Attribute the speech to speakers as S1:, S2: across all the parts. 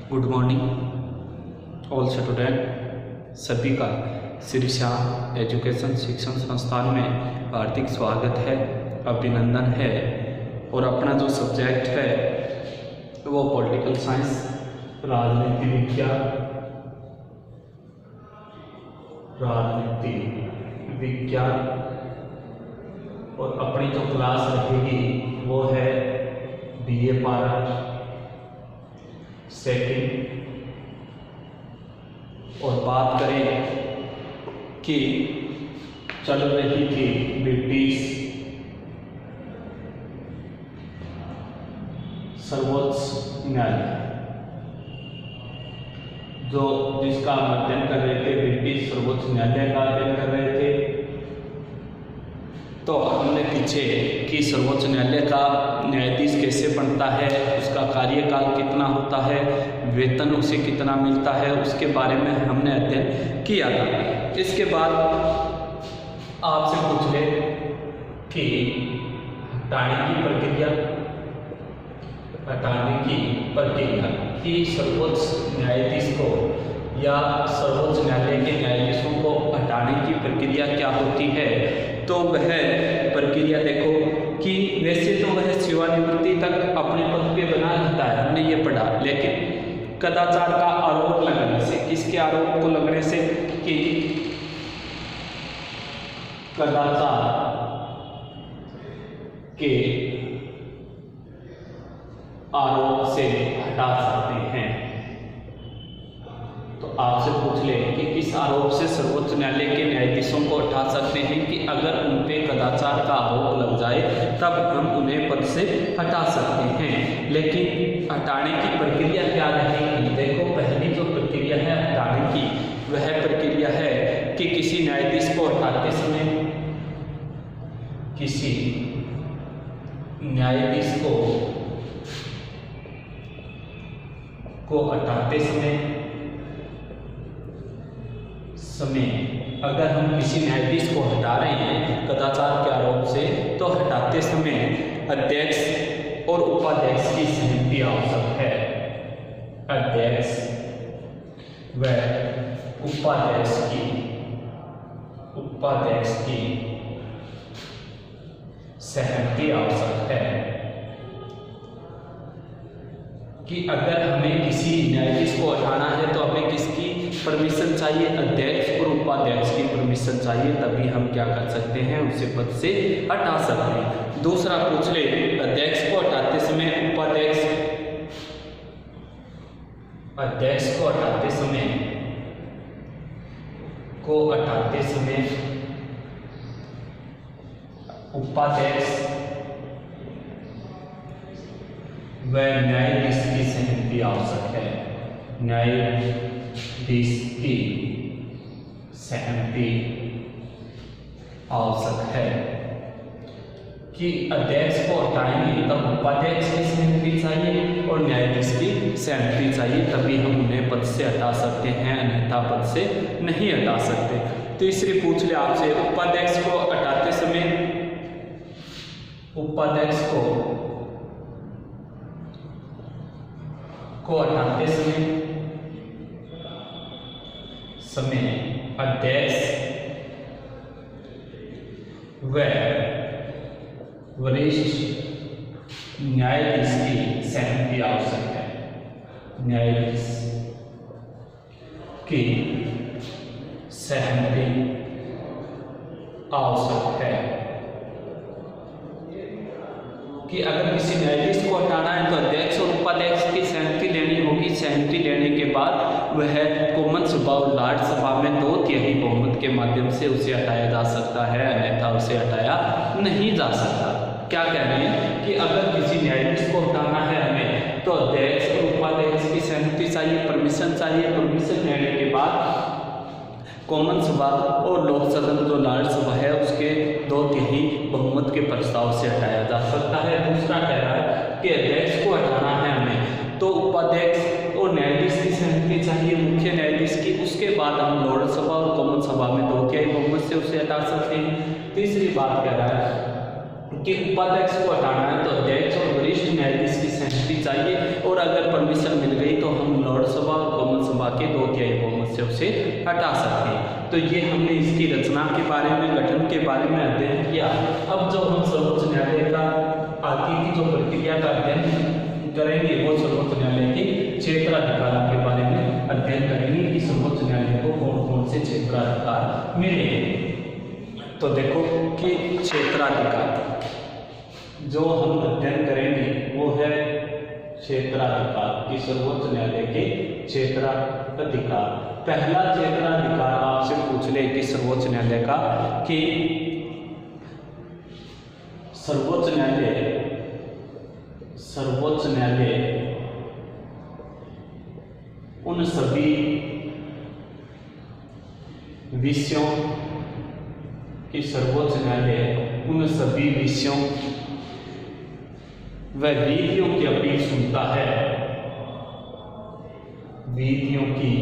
S1: Good morning all student. सभी का Shri Shyam education शिक्षण संस्थान में हार्दिक स्वागत है, अभिनंदन है। और अपना जो सब्जेक्ट है वो पॉलिटिकल साइंस, राजनीति विज्ञान और अपनी जो क्लास रहेगी वो है बीए पारा सेकंड। और बात करें कि चल रही थी ब्रिटिश सर्वोच्च न्यायालय, जो जिसका अध्ययन कर रहे थे, ब्रिटिश सर्वोच्च न्यायालय का अध्ययन कर रहे थे। तो हमने पीछे कि सर्वोच्च न्यायालय का न्यायाधीश कैसे बनता है, उसका कार्यकाल कितना होता है, वेतन उसे कितना मिलता है, उसके बारे में हमने अध्ययन किया था। इसके बाद आपसे पूछ ले कि हटाने की प्रक्रिया कि सर्वोच्च न्यायाधीश को या सर्वोच्च न्यायालय के न्यायाधीशों को हटाने की प्रक्रिया क्या होती है। तो वह प्रक्रिया देखो कि वैसे तो वह सेवानिवृत्ति तक अपने पद पे बना रहता है, हमने ये पढ़ा, लेकिन कदाचार का आरोप लगने से, किसके आरोप को लगने से कि कदाचार के आरोप से हटा सकते हैं। तो आपसे पूछ ले कि किस आरोप से सर्वोच्च न्यायालय के न्यायाधीशों को हटा सकते हैं कि अगर उन पे कदाचार का आरोप लग जाए तब हम उन्हें पद से हटा सकते हैं। लेकिन हटाने की प्रक्रिया क्या रहेगी। देखो पहली जो प्रक्रिया है हटाने की, वह प्रक्रिया है कि किसी न्यायाधीश को हटाते समय, किसी न्यायाधीश को हटाते समय अगर हम किसी न्यायाधीश को हटा रहे हैं कदाचार के आरोप से, तो हटाते समय अध्यक्ष और उपाध्यक्ष की सहमति आवश्यक है। अध्यक्ष व उपाध्यक्ष की सहमति आवश्यक है कि अगर हमें किसी न्यायाधीश को हटाना है तो हमें किसकी परमिशन चाहिए, अध्यक्ष और उपाध्यक्ष की परमिशन चाहिए, तभी हम क्या कर सकते हैं, उसे पद से हटा सकते हैं। दूसरा पूछ ले, अध्यक्ष को हटाते समय उपाध्यक्ष व न्यायाधीश की सहमति आवश्यक है। न्यायाधीश की सहमति आवश्यक है कि अध्यक्ष को हटाएंगे तब उपाध्यक्ष की सहमति चाहिए और न्यायाधीश की सहमति चाहिए, तभी हम उन्हें पद से हटा सकते हैं, अन्यथा पद से नहीं हटा सकते। तीसरी पूछ ले आपसे, उपाध्यक्ष को हटाते समय अध्यक्ष व वरिष्ठ न्यायाधीश की सहमति आवश्यक है। न्यायाधीश की सहमति आवश्यक है कि अगर किसी न्यायाधीश को हटाना है तो अध्यक्ष और उपाध्यक्ष की सहमति लेनी होगी। सहमति लेने के बाद वह कॉमन सभा और लार्ड सभा में 2/3 बहुमत के माध्यम से उसे हटाया जा सकता है, अन्यथा उसे हटाया नहीं जा सकता। क्या कह रहे हैं कि अगर किसी न्यायाधीश को हटाना है हमें तो अध्यक्ष और उपाध्यक्ष की सहमति चाहिए, परमिशन चाहिए। परमिशन लेने के बाद कॉमन सभा और लोक सदन जो लार्ड सभा है उसके 2/3 बहुमत के प्रस्ताव से हटाया जा सकता है। दूसरा कह रहा है कि अध्यक्ष को हटाना है हमें तो उपाध्यक्ष और न्यायाधीश की सहमति चाहिए, मुख्य न्यायाधीश की। उसके बाद हम लोक सभा और कॉमन सभा में 2/3 बहुमत से उसे हटा सकते हैं। तीसरी बात कह रहा है कि उपाध्यक्ष को हटाना है तो अध्यक्ष और वरिष्ठ न्यायाधीश की सहमति चाहिए, और अगर परमिशन मिल गई तो हम लोक लोकसभा और कॉमन सभा के 2/3 बहुमत से उसे हटा सकते हैं। तो ये हमने इसकी रचना के बारे में, गठन के बारे में अध्ययन किया। अब जो हम सर्वोच्च न्यायालय का आगे की जो प्रक्रिया का अध्ययन करेंगे वो सर्वोच्च न्यायालय के क्षेत्राधिकारों के बारे में अध्ययन करेंगे कि सर्वोच्च न्यायालय को कौन कौन से क्षेत्राधिकार मिले। तो देखो कि क्षेत्राधिकार जो हम अध्ययन करेंगे वो है क्षेत्राधिकार कि सर्वोच्च न्यायालय के क्षेत्राधिकार। पहला क्षेत्राधिकार आपसे पूछ ले कि सर्वोच्च न्यायालय का कि सर्वोच्च न्यायालय उन सभी विषयों की सर्वोच्च न्यायालय उन सभी विषयों व विधियों की अपील सुनता है, विधियों की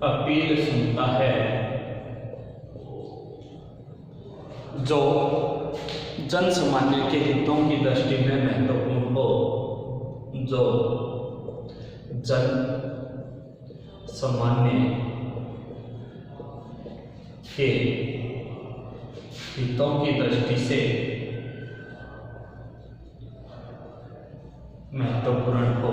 S1: अपील सुनता है जो जन सामान्य के हितों की दृष्टि में महत्वपूर्ण हो, जो जन सामान्य के हितों की दृष्टि से महत्वपूर्ण हो।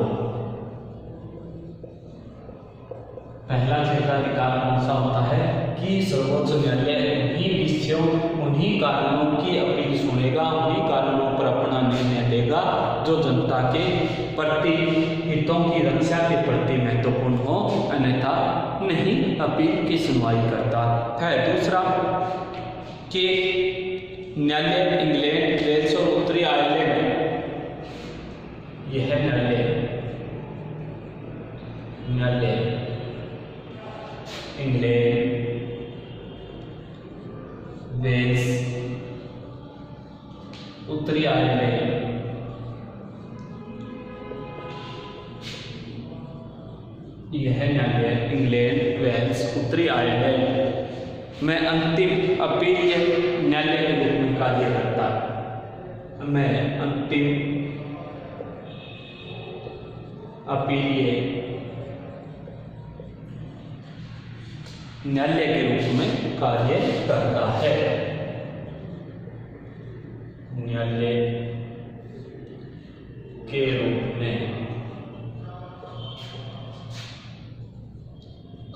S1: पहला क्षेत्राधिकार कौन सा होता है कि सर्वोच्च न्यायालय उन्हीं विषयों, उन्हीं कानूनों की अपील सुनेगा, उन्हीं कानूनों पर अपना निर्णय देगा जो जनता के प्रति, हितों की रक्षा के प्रति महत्वपूर्ण हो, अन्यथा नहीं अपील की सुनवाई करता है। दूसरा कि न्यायालय इंग्लैंड, वेल्स और उत्तरी आयरलैंड, यह न्यायालय इंग्लैंड, वेल्स, उत्तरी आयरलैंड, यह न्यायालय इंग्लैंड, वेल्स, उत्तरी आयरलैंड में अंतिम अपीलीय न्यायालय के रूप में कार्य करता है। मैं अंतिम अपीलीय न्यायालय के रूप में कार्य करता है। न्यायालय के रूप में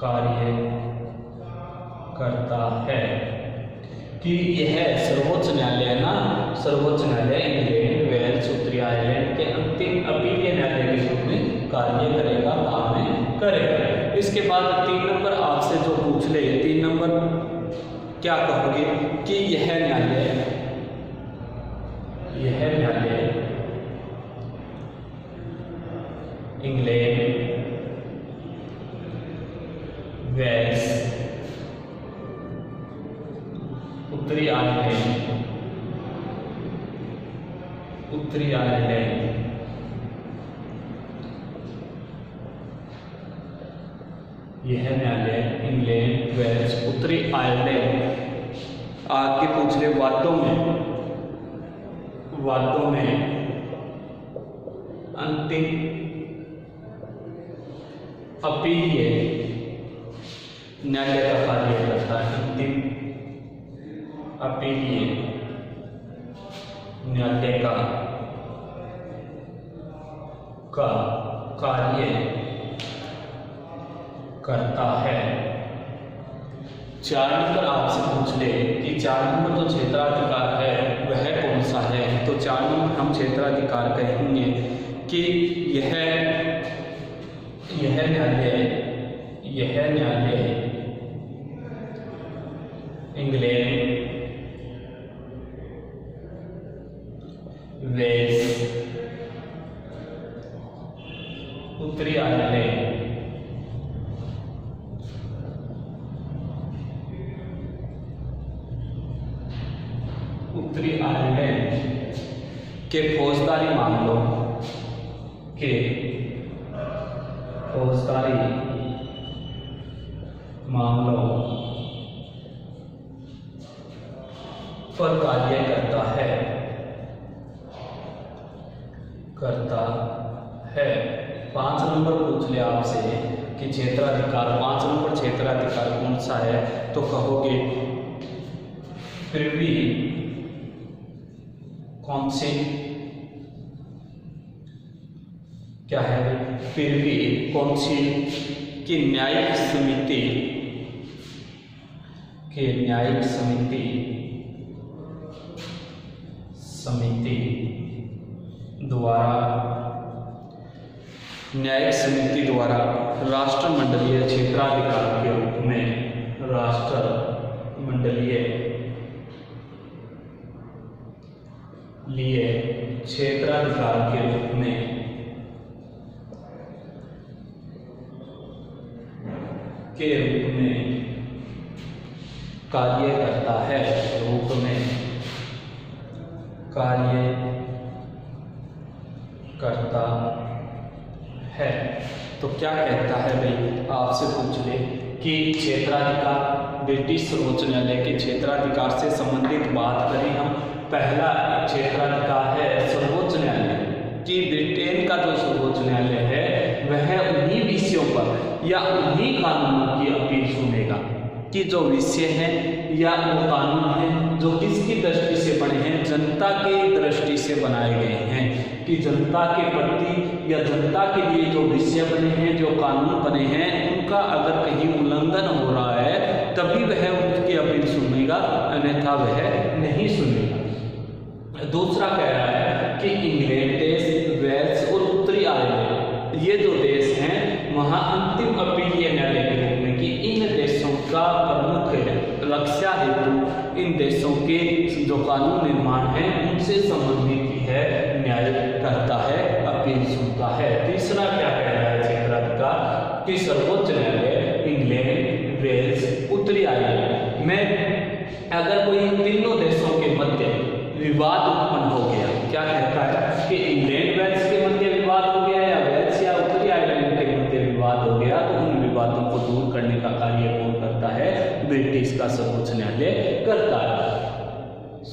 S1: कार्य करता है कि यह सर्वोच्च न्यायालय सर्वोच्च न्यायालय इंग्लैंड, वेल्स, उत्तरी आयरलैंड के अंतिम अपीलीय न्यायालय के रूप में कार्य करेगा, काम करेगा। इसके बाद 3 नंबर आपसे जो पूछ ले, 3 नंबर क्या कहोगे कि यह न्यायालय इंग्लैंड, वेल्स, उत्तरी आयरलैंड यह न्यायालय इंग्लैंड, वेल्स, उत्तरी आयरलैंड आगे पूछ ले वादों में अंतिम अपीलीय न्यायालय का कार्य करता है। अंतिम अपीलीय न्यायालय का कार्य करता है। 4 नंबर आपसे पूछ ले कि 4 नंबर जो क्षेत्राधिकार है वह कौन सा है। तो 4 नंबर हम क्षेत्राधिकार कहेंगे कि यह न्यायालय इंग्लैंड, वेल्स, उत्तरी आयरलैंड के फौजदारी मामलों पर कार्य करता है। 5 नंबर पूछ ले आपसे कि क्षेत्राधिकार, 5 नंबर क्षेत्राधिकार कौन सा है, तो कहोगे प्रिवी काउंसिल, क्या है प्रिवी काउंसिल की न्यायिक समिति द्वारा राष्ट्रमंडलीय क्षेत्राधिकार के रूप में क्षेत्राधिकार के रूप में कार्य करता है, तो क्या कहता है भाई, आपसे पूछ ले कि क्षेत्राधिकार, ब्रिटिश सर्वोच्च न्यायालय के क्षेत्राधिकार से संबंधित बात करें हम। पहला क्षेत्राधिकार है सर्वोच्च न्यायालय कि ब्रिटेन का जो सर्वोच्च न्यायालय है वह उन्हीं विषयों पर या उन्हीं कानूनों की अपील सुनेगा कि जो विषय है या वो कानून है जो किसकी दृष्टि से बने हैं, जनता की दृष्टि से बनाए गए हैं, कि जनता के प्रति या जनता के लिए जो विषय बने हैं, जो कानून बने हैं, उनका अगर कहीं उल्लंघन हो रहा है तभी वह उनकी अपील सुनेगा, अन्यथा वह नहीं सुनेगा। दूसरा कह रहा है कि इंग्लैंड देश, वेल्स और उत्तरी आयरलैंड, ये जो देश हैं वहाँ अंतिम अपीलीय न्यायालय के रूप में कि इन देशों का प्रमुख रक्षा हेतु इन देशों के जो कानून निर्माण है उनसे संबंधित है न्याय करता है, अपील सुनता है। तीसरा क्या कह रहा है क्षेत्राधिकार कि सर्वोच्च न्यायालय इंग्लैंड, वेल्स, उत्तरी आयरलैंड में अगर कोई तीनों देशों के मध्य विवाद उत्पन्न हो गया, क्या कहता है कि इंग्लैंड वेल्स के मध्य विवाद हो गया या वेल्स या उत्तरी आयरलैंड के मध्य विवाद हो गया, तो उन विवादों को दूर करने का कार्य कौन करता है, ब्रिटिश का सर्वोच्च न्यायालय करता है।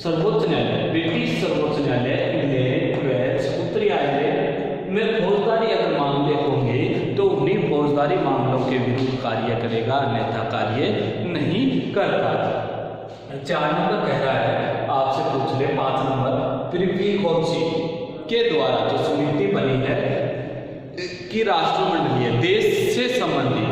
S1: सर्वोच्च न्यायालय, ब्रिटिश सर्वोच्च न्यायालय इंग्लैंड, वेल्स, उत्तरी आयरलैंड में फौजदारी अगर मामले होंगे तो उन्हीं फौजदारी मामलों के विरुद्ध कार्य करेगा, अन्यथा कार्य नहीं करता। 4 नंबर कह रहा है आपसे पूछ ले 5 नंबर प्रिवी काउंसिल के द्वारा जो समिति बनी है कि राष्ट्रमंडलीय देश से संबंधित,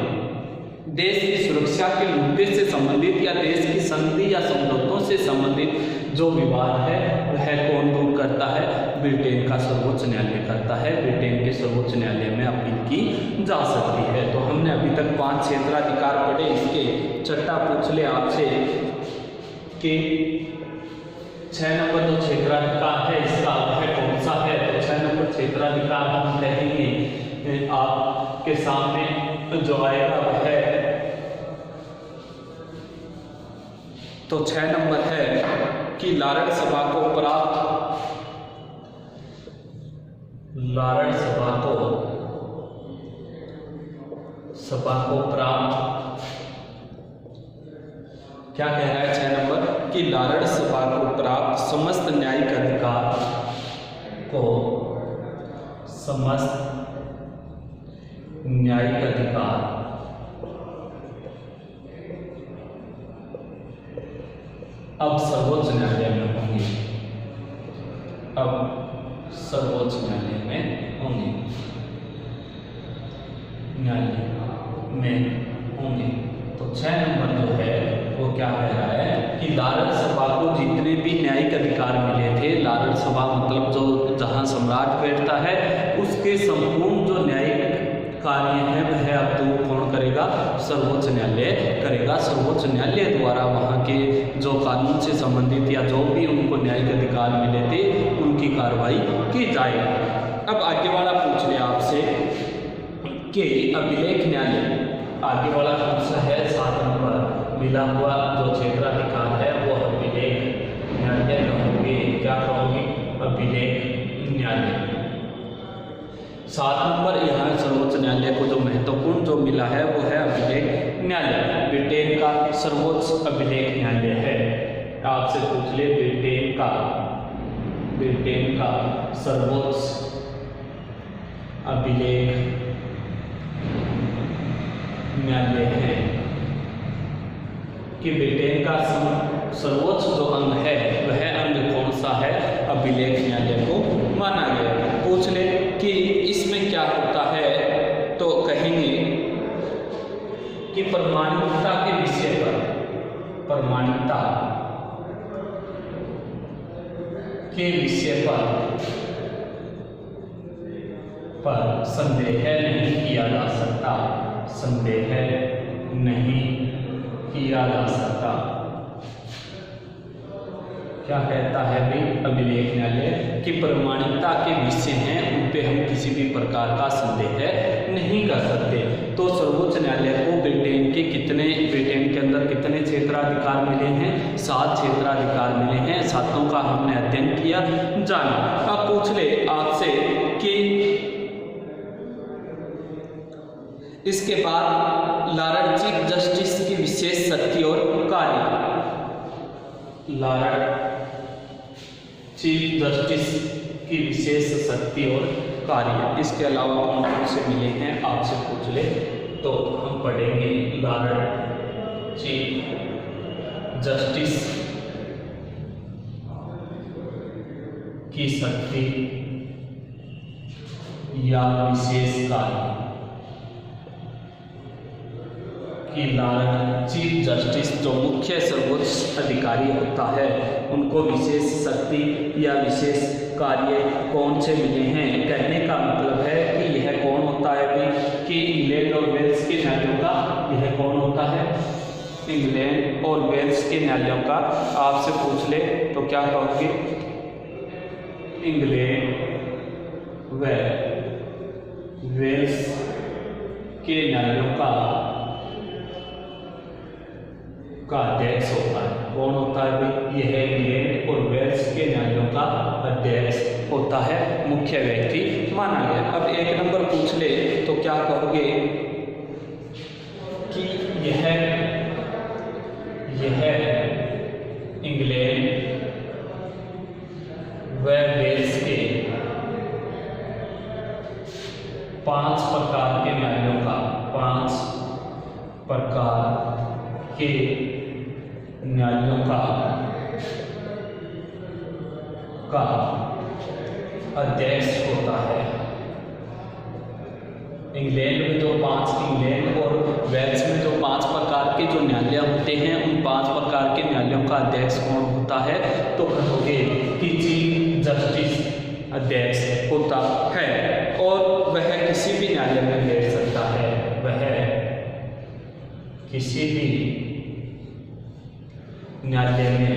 S1: देश की सुरक्षा के मुद्दे से संबंधित या देश की संधि या समझौतों से संबंधित जो विवाद है वह कौन दूर करता है, ब्रिटेन का सर्वोच्च न्यायालय करता है। ब्रिटेन के सर्वोच्च न्यायालय में अपील की जा सकती है। तो हमने अभी तक 5 क्षेत्राधिकार पढ़े। इसके छठा पूछ ले आपसे कि 6 नंबर जो क्षेत्राधिकार है इसका वह कौन सा है, तो 6 नंबर क्षेत्राधिकार हम कहेंगे आपके सामने जो आएगा वह है, तो 6 नंबर है कि लारण सभा को प्राप्त क्या कह रहा है 6 नंबर कि लारण सभा को प्राप्त समस्त न्यायिक अधिकार अब सर्वोच्च न्यायालय में होंगे, तो 6 नंबर जो है वो क्या कह रहा है कि लारण सभा को जितने भी न्यायिक अधिकार मिले थे, लारण सभा मतलब जो जहां सम्राट बैठता है उसके संपूर्ण जो न्यायिक कार्य है वह अब तो कौन करेगा, सर्वोच्च न्यायालय करेगा। सर्वोच्च न्यायालय द्वारा वहाँ के जो कानून से संबंधित या जो भी उनको न्यायिक अधिकार मिले थे उनकी कार्रवाई की जाएगी। अब आगे वाला पूछ ले आपसे कि अभिलेख न्यायालय, आगे वाला कौन सा है, 7 नंबर मिला हुआ जो क्षेत्राधिकार है वो अभिलेख न्यायालय कहोगे, क्या कहोगे, अभिलेख न्यायालय। 7 नंबर यहाँ सर्वोच्च न्यायालय को जो महत्वपूर्ण जो मिला है वो है अभिलेख न्यायालय। ब्रिटेन का सर्वोच्च अभिलेख न्यायालय है। आपसे पूछ ले ब्रिटेन का सर्वोच्च अभिलेख न्यायालय है कि ब्रिटेन का सर्वोच्च जो अंग है वह अंग कौन सा है, अभिलेख न्यायालय को माना गया। पूछ ले कि इसमें क्या होता है, तो कहेंगे कि प्रमाणिकता के विषय पर, प्रमाणिकता के विषय पर संदेह नहीं किया जा सकता, संदेह नहीं किया जा सकता। क्या कहता है भाई अभिलेख न्यायालय कि प्रमाणिकता के विषय हैं उन पे हम किसी भी प्रकार का संदेह नहीं कर सकते। तो सर्वोच्च न्यायालय को ब्रिटेन के अंदर कितने क्षेत्राधिकार मिले हैं, 7 क्षेत्राधिकार मिले हैं। 7 का हमने अध्ययन किया, जाना। अब पूछ ले आपसे कि इसके बाद लॉर्ड चीफ जस्टिस की विशेष शक्ति और कार्य, लॉर्ड चीफ जस्टिस की विशेष शक्ति और कार्य, इसके अलावा कौन कौन से मिले हैं आपसे पूछ ले तो हम पढ़ेंगे लॉर्ड चीफ जस्टिस की शक्ति या विशेष कार्य, कि लॉर्ड चीफ जस्टिस जो मुख्य सर्वोच्च अधिकारी होता है उनको विशेष शक्ति या विशेष कार्य कौन से मिले हैं। कहने का मतलब है कि यह कौन होता है भाई कि इंग्लैंड और वेल्स के न्यायालयों का, यह कौन होता है, इंग्लैंड और वेल्स के न्यायालयों का। आपसे पूछ ले तो क्या कहोगे, इंग्लैंड व वेल्स के न्यायालयों का अध्यक्ष होता है। कौन होता है भाई, यह इंग्लैंड और वेल्स के न्यायालयों का अध्यक्ष होता है, मुख्य व्यक्ति माना गया। अब 1 नंबर पूछ ले तो क्या कहोगे कि यह इंग्लैंड व वेल्स के 5 प्रकार के न्यायालयों का, 5 प्रकार के न्यायालयों का अध्यक्ष होता है। इंग्लैंड में जो 5, इंग्लैंड और वेल्स में जो 5 प्रकार के जो न्यायालय होते हैं उन 5 प्रकार के न्यायालयों का अध्यक्ष कौन होता है, तो कहोगे कि चीफ जस्टिस अध्यक्ष होता है। और वह किसी भी न्यायालय में बैठ सकता है, वह किसी भी न्यायालय में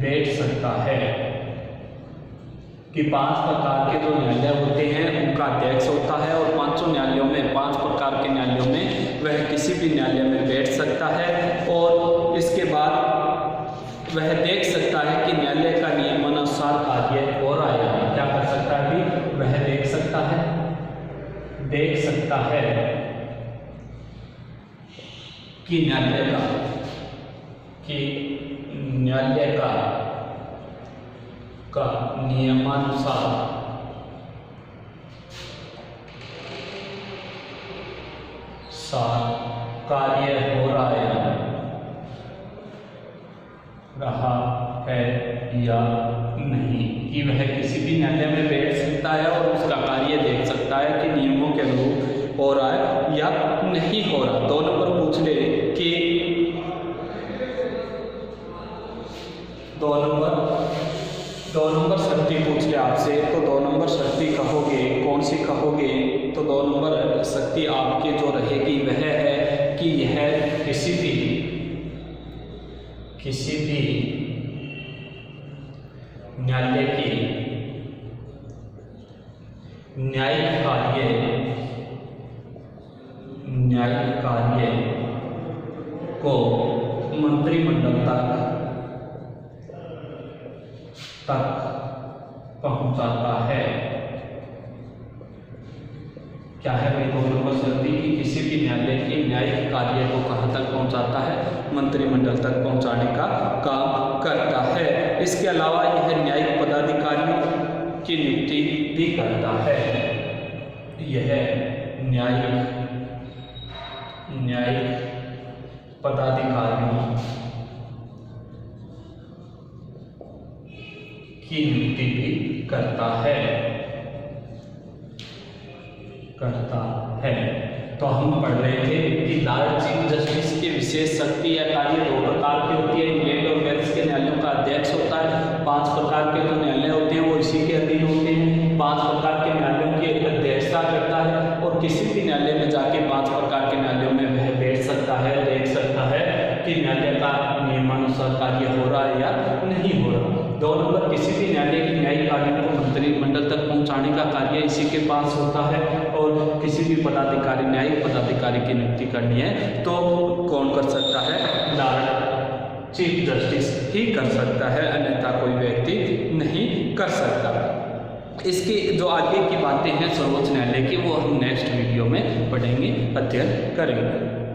S1: बैठ सकता है, कि 5 प्रकार के जो न्यायालय होते हैं उनका अध्यक्ष होता है और 5 न्यायालयों में, 5 प्रकार के न्यायालयों में वह किसी भी न्यायालय में बैठ सकता है। और इसके बाद वह देख सकता है कि न्यायालय का नियमानुसार कार्य हो रहा है। क्या कर सकता है भी, वह देख सकता है कि न्यायालय का नियमानुसार कार्य हो रहा है या नहीं, कि वह किसी भी न्यायालय में बैठ सकता है और उसका कार्य देख सकता है कि नियमों के अनुरूप हो रहा है या नहीं हो रहा। 2 नंबर पूछ ले कि 2 नंबर शक्ति पूछ ले आपसे, तो 2 नंबर शक्ति कहोगे, कौन सी कहोगे, तो 2 नंबर शक्ति आपके जो रहेगी वह है कि यह किसी भी न्यायालय की न्यायिक कार्य को मंत्रिमंडल तक पहुंचाता है। क्या है भाई 2 नंबर शक्ति की किसी भी न्यायालय के न्यायिक कार्य को कहाँ तक पहुंचाता है, मंत्रिमंडल तक पहुंचाने का काम करता है। इसके अलावा यह न्यायिक पदाधिकारियों की नियुक्ति भी करता है। यह न्यायिक पदाधिकारियों की नियुक्ति भी करता है। तो हम पढ़ रहे थे कि लॉर्ड चीफ जस्टिस की विशेष शक्ति या कार्य दो प्रकार की होती है। इंग्लैंड और वेल्स के न्यायालयों का अध्यक्ष होता है। 5 प्रकार के जो न्यायालय होते हैं वो इसी के अधीन होते हैं। 5 प्रकार के न्यायालयों की अध्यक्षता करता है और किसी भी न्यायालय में जाके 5 प्रकार के न्यायालयों में वह बैठ सकता है, देख सकता है कि न्यायालय का नियमानुसार कार्य हो रहा है या नहीं हो रहा। 2 नंबर, किसी भी न्यायालय की न्यायिक कार्यों को मंत्रिमंडल तक पहुंचाने का कार्य इसी के पास होता है। और किसी भी पदाधिकारी, न्यायिक पदाधिकारी की नियुक्ति करनी है तो कौन कर सकता है? लॉर्ड चीफ जस्टिस ही कर सकता है, अन्यथा कोई व्यक्ति नहीं कर सकता। इसकी जो आगे की बातें हैं सर्वोच्च न्यायालय की, वो हम नेक्स्ट वीडियो में पढ़ेंगे, अध्ययन करेंगे।